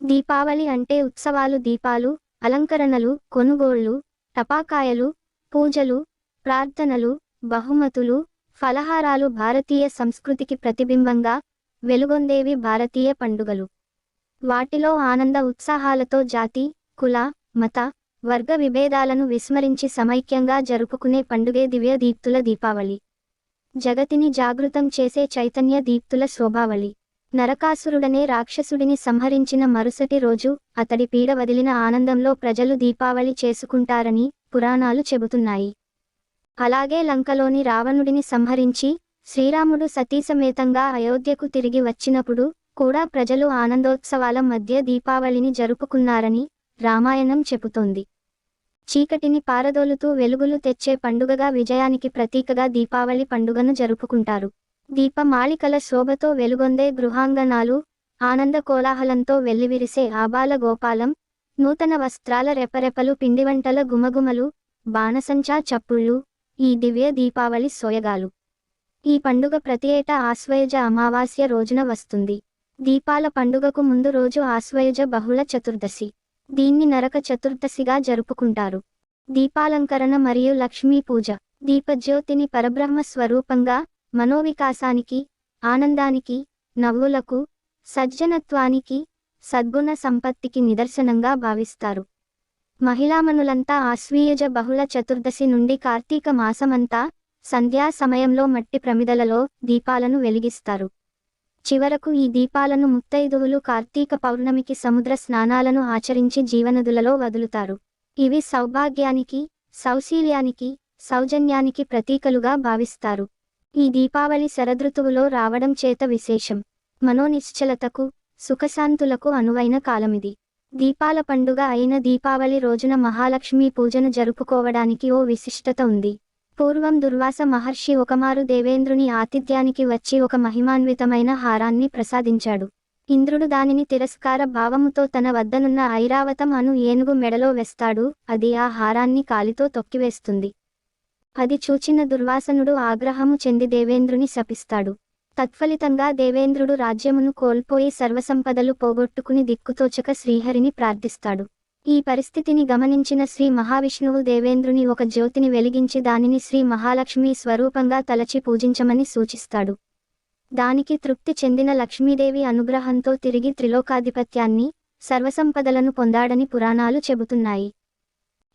దీపావళి అంటే ఉత్సవాలు, దీపాలు, అలంకరణలు, కొనుగోళ్లు, టపాకాయలు, పూజలు, ప్రార్థనలు, బహుమతులు, ఫలహారాలు భారతీయ సంస్కృతికి ప్రతిబింబంగా వెలుగొందేవి భారతీయ పండుగలు. వాటిలో ఆనంద ఉత్సాహాలతో జాతి, కుల, మత, వర్గ విభేదాలను విస్మరించి సమైక్యంగా జరుపుకునే పండుగే దివ్య దీప్తుల దీపావళి. జగతిని జాగృతం చేసే చైతన్య దీప్తుల శోభావళి. నరకాసురుడనే రాక్షసుడిని సంహరించిన మరుసటి రోజు అతడి పీడ వదిలిన ఆనందంలో ప్రజలు దీపావళి చేసుకుంటారని పురాణాలు చెబుతున్నాయి. అలాగే లంకలోని రావణుడిని సంహరించి శ్రీరాముడు సతీసమేతంగా అయోధ్యకు తిరిగి వచ్చినప్పుడు కూడా ప్రజలు ఆనందోత్సవాల మధ్య దీపావళిని జరుపుకున్నారని రామాయణం చెబుతోంది. చీకటిని పారదోలుతూ వెలుగులు తెచ్చే పండుగగా, విజయానికి ప్రతీకగా దీపావళి పండుగను జరుపుకుంటారు. దీపమాళికల శోభతో వెలుగొందే గృహాంగణాలు, ఆనంద కోలాహలంతో వెల్లివిరిసే ఆబాల గోపాలం, నూతన వస్త్రాల రెపరెపలు, పిండివంటల గుమగుమలు, బాణసంచా చప్పుళ్ళు ఈ దివ్య దీపావళి సోయగాలు. ఈ పండుగ ప్రతి ఏటా ఆశ్వయుజ అమావాస్య రోజున వస్తుంది. దీపాల పండుగకు ముందు రోజు ఆశ్వయుజ బహుళ చతుర్దశి. దీన్ని నరక చతుర్దశిగా జరుపుకుంటారు. దీపాలంకరణ మరియు లక్ష్మీ పూజ. దీపజ్యోతిని పరబ్రహ్మ స్వరూపంగా, మనోవికాసానికి, ఆనందానికి, నవ్వులకు, సజ్జనత్వానికి, సద్గుణ సంపత్తికి నిదర్శనంగా భావిస్తారు. మహిళామణులంతా ఆశ్వీయుజ బహుళ చతుర్దశి నుండి కార్తీక మాసమంతా సంధ్యా సమయంలో మట్టి ప్రమిదలలో దీపాలను వెలిగిస్తారు. చివరకు ఈ దీపాలను ముత్తైదువులు కార్తీక పౌర్ణమికి సముద్ర స్నానాలను ఆచరించి జీవనదులలో వదులుతారు. ఇవి సౌభాగ్యానికి, సౌశీల్యానికి, సౌజన్యానికి ప్రతీకలుగా భావిస్తారు. ఈ దీపావళి శరదృతువులో రావడం చేత విశేషం. మనోనిశ్చలతకు, సుఖశాంతులకు అనువైన కాలమిది. దీపాల పండుగ అయిన దీపావళి రోజున మహాలక్ష్మీ పూజను జరుపుకోవడానికి ఓ విశిష్టత ఉంది. పూర్వం దుర్వాస మహర్షి ఒకమారు దేవేంద్రుని ఆతిథ్యానికి వచ్చి ఒక మహిమాన్వితమైన హారాన్ని ప్రసాదించాడు. ఇంద్రుడు దానిని తిరస్కార భావముతో తన వద్దనున్న ఐరావతం అను ఏనుగు మెడలో వేస్తాడు. అది ఆ హారాన్ని కాలితో తొక్కివేస్తుంది. అది చూచిన దుర్వాసనుడు ఆగ్రహము చెంది దేవేంద్రుని శపిస్తాడు. తత్ఫలితంగా దేవేంద్రుడు రాజ్యమును కోల్పోయి సర్వసంపదలు పోగొట్టుకుని దిక్కుతోచక శ్రీహరిని ప్రార్థిస్తాడు. ఈ పరిస్థితిని గమనించిన శ్రీ మహావిష్ణువు దేవేంద్రుని ఒక జ్యోతిని వెలిగించి దానిని శ్రీ మహాలక్ష్మీ స్వరూపంగా తలచి పూజించమని సూచిస్తాడు. దానికి తృప్తి చెందిన లక్ష్మీదేవి అనుగ్రహంతో తిరిగి త్రిలోకాధిపత్యాన్ని, సర్వసంపదలను పొందాడని పురాణాలు చెబుతున్నాయి.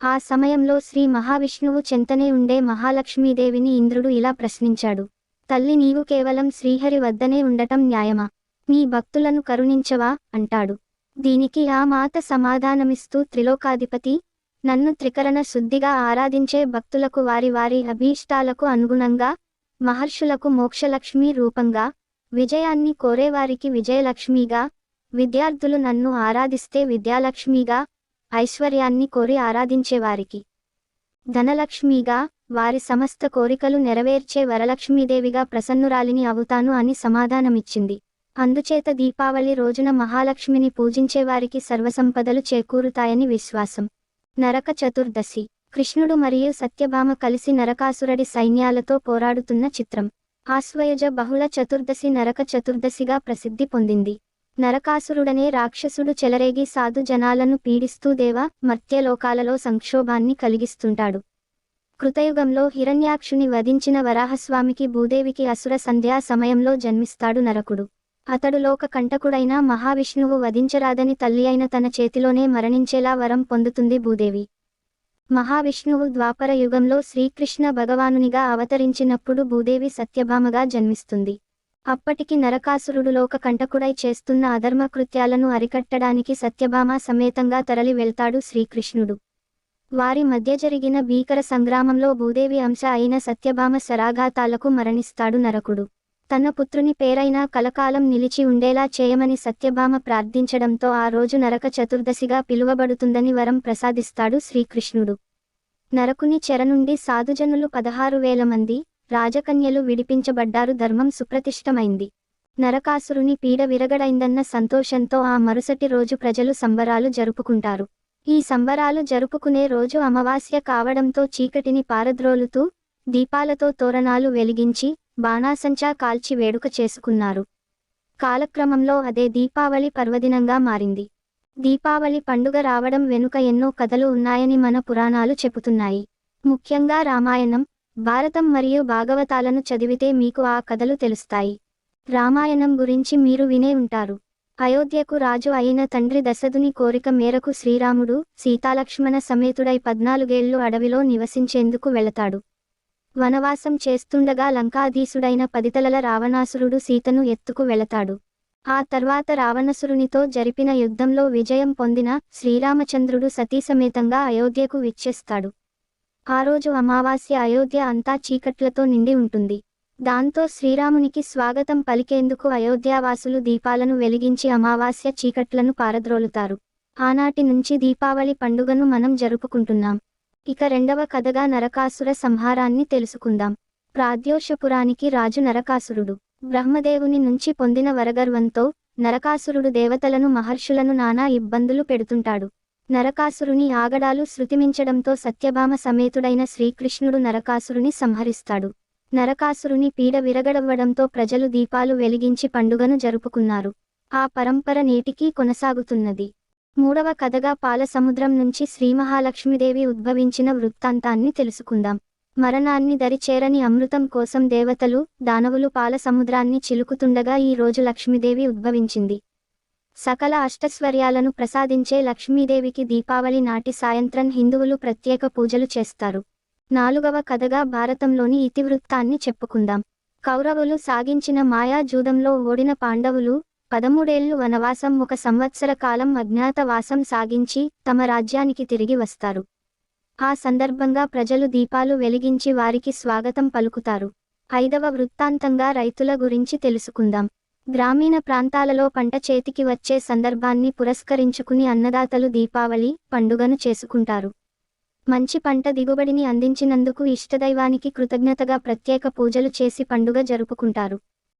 ఆ సమయంలో శ్రీ మహావిష్ణువు చెంతనే ఉండే మహాలక్ష్మీదేవిని ఇంద్రుడు ఇలా ప్రశ్నించాడు. తల్లి, నీవు కేవలం శ్రీహరి వద్దనే ఉండటం న్యాయమా? నీ భక్తులను కరుణించవా అంటాడు. దీనికి ఆ మాత సమాధానమిస్తూ, త్రిలోకాధిపతి, నన్ను త్రికరణ శుద్ధిగా ఆరాధించే భక్తులకు వారి వారి అభీష్టాలకు అనుగుణంగా, మహర్షులకు మోక్షలక్ష్మీ రూపంగా, విజయాన్ని కోరేవారికి విజయలక్ష్మిగా, విద్యార్థులు నన్ను ఆరాధిస్తే విద్యాలక్ష్మిగా, ఐశ్వర్యాన్ని కోరి ఆరాధించేవారికి ధనలక్ష్మిగా, వారి సమస్త కోరికలు నెరవేర్చే వరలక్ష్మీదేవిగా ప్రసన్నురాలిని అవుతాను అని సమాధానమిచ్చింది. అందుచేత దీపావళి రోజున మహాలక్ష్మిని పూజించేవారికి సర్వసంపదలు చేకూరుతాయని విశ్వాసం. నరక చతుర్దశి. కృష్ణుడు మరియు సత్యభామ కలిసి నరకాసురుడి సైన్యాలతో పోరాడుతున్న చిత్రం. ఆశ్వయుజ బహుళ చతుర్దశి నరక చతుర్దశిగా ప్రసిద్ధి పొందింది. నరకాసురుడనే రాక్షసుడు చెలరేగి సాధు జనాలను పీడిస్తూ దేవ, మర్త్యలోకాలలో సంక్షోభాన్ని కలిగిస్తుంటాడు. కృతయుగంలో హిరణ్యాక్షుని వధించిన వరాహస్వామికి భూదేవికి అసుర సంధ్యా సమయంలో జన్మిస్తాడు నరకుడు. అతడు లోక కంటకుడైన మహావిష్ణువు వధించరాదని తల్లి అయిన తన చేతిలోనే మరణించేలా వరం పొందుతుంది భూదేవి. మహావిష్ణువు ద్వాపర యుగంలో శ్రీకృష్ణ భగవానునిగా అవతరించినప్పుడు భూదేవి సత్యభామగా జన్మిస్తుంది. అప్పటికి నరకాసురుడు లోక కంటకుడై చేస్తున్న అధర్మ కృత్యాలను అరికట్టడానికి సత్యభామ సమేతంగా తరలి వెళ్తాడు శ్రీకృష్ణుడు. వారి మధ్య జరిగిన భీకర సంగ్రామంలో భూదేవి అంశ అయిన సత్యభామ శరాఘాతాలకు మరణిస్తాడు నరకుడు. తన పుత్రుని పేరైనా కలకాలం నిలిచి ఉండేలా చేయమని సత్యభామ ప్రార్థించడంతో ఆ రోజు నరక చతుర్దశిగా పిలువబడుతుందని వరం ప్రసాదిస్తాడు శ్రీకృష్ణుడు. నరకుని చెర నుండి సాధుజనులు 16,000 మంది, రాజకన్యలు విడిపించబడ్డారు. ధర్మం సుప్రతిష్టమైంది. నరకాసురుని పీడ విరగడైందన్న సంతోషంతో ఆ మరుసటి రోజు ప్రజలు సంబరాలు జరుపుకుంటారు. ఈ సంబరాలు జరుపుకునే రోజు అమావాస్య కావడంతో చీకటిని పారద్రోలుతూ, దీపాలతో తోరణాలు వెలిగించి, బాణాసంచా కాల్చి వేడుక చేసుకున్నారు. కాలక్రమంలో అదే దీపావళి పర్వదినంగా మారింది. దీపావళి పండుగ రావడం వెనుక ఎన్నో కథలు ఉన్నాయని మన పురాణాలు చెబుతున్నాయి. ముఖ్యంగా రామాయణం, భారతం మరియు భాగవతాలను చదివితే మీకు ఆ కథలు తెలుస్తాయి. రామాయణం గురించి మీరు వినే ఉంటారు. అయోధ్యకు రాజు అయిన తండ్రి దశరథుని కోరిక మేరకు శ్రీరాముడు సీతాలక్ష్మణ సమేతుడై 14 ఏళ్లు అడవిలో నివసించేందుకు వెళతాడు. వనవాసం చేస్తుండగా లంకాధీసుడైన 10 తలల రావణాసురుడు సీతను ఎత్తుకు వెళతాడు. ఆ తర్వాత రావణాసురునితో జరిపిన యుద్ధంలో విజయం పొందిన శ్రీరామచంద్రుడు సతీసమేతంగా అయోధ్యకు విచ్చేస్తాడు. ఆ రోజు అమావాస్య. అయోధ్య అంతా చీకట్లతో నిండి ఉంటుంది. దాంతో శ్రీరామునికి స్వాగతం పలికేందుకు అయోధ్యావాసులు దీపాలను వెలిగించి అమావాస్య చీకట్లను పారద్రోలుతారు. ఆనాటి నుంచి దీపావళి పండుగను మనం జరుపుకుంటున్నాం. ఇక రెండవ కథగా నరకాసుర సంహారాన్ని తెలుసుకుందాం. ప్రాద్యోషపురానికి రాజు నరకాసురుడు. బ్రహ్మదేవుని నుంచి పొందిన వరగర్వంతో నరకాసురుడు దేవతలను మహర్షులను నానా ఇబ్బందులు పెడుతుంటాడు. నరకాసురుని ఆగడాలు శృతిమించడంతో సత్యభామ సమేతుడైన శ్రీకృష్ణుడు నరకాసురుని సంహరిస్తాడు. నరకాసురుని పీడ విరగడవ్వడంతో ప్రజలు దీపాలు వెలిగించి పండుగను జరుపుకున్నారు. ఆ పరంపర నేటికీ కొనసాగుతున్నది. మూడవ కథగా పాలసముద్రం నుంచి శ్రీమహాలక్ష్మీదేవి ఉద్భవించిన వృత్తాంతాన్ని తెలుసుకుందాం. మరణాన్ని దరిచేరని అమృతం కోసం దేవతలు, దానవులు పాలసముద్రాన్ని చిలుకుతుండగా ఈ రోజు లక్ష్మీదేవి ఉద్భవించింది. సకల అష్టైశ్వర్యాలను ప్రసాదించే లక్ష్మీదేవికి దీపావళి నాటి సాయంత్రం హిందువులు ప్రత్యేక పూజలు చేస్తారు. నాలుగవ కథగా భారతంలోని ఇతివృత్తాన్ని చెప్పుకుందాం. కౌరవులు సాగించిన మాయా జూదంలో ఓడిన పాండవులు 13 ఏళ్లు వనవాసం, 1 సంవత్సర కాలం అజ్ఞాతవాసం సాగించి తమ రాజ్యానికి తిరిగి వస్తారు. ఆ సందర్భంగా ప్రజలు దీపాలు వెలిగించి వారికి స్వాగతం పలుకుతారు. ఐదవ వృత్తాంతంగా రైతుల గురించి తెలుసుకుందాం. గ్రామీణ ప్రాంతాలలో పంట చేతికి వచ్చే సందర్భాన్ని పురస్కరించుకుని అన్నదాతలు దీపావళి పండుగను చేసుకుంటారు. మంచి పంట దిగుబడిని అందించినందుకు ఇష్టదైవానికి కృతజ్ఞతగా ప్రత్యేక పూజలు చేసి పండుగ జరుపుకుంటారు.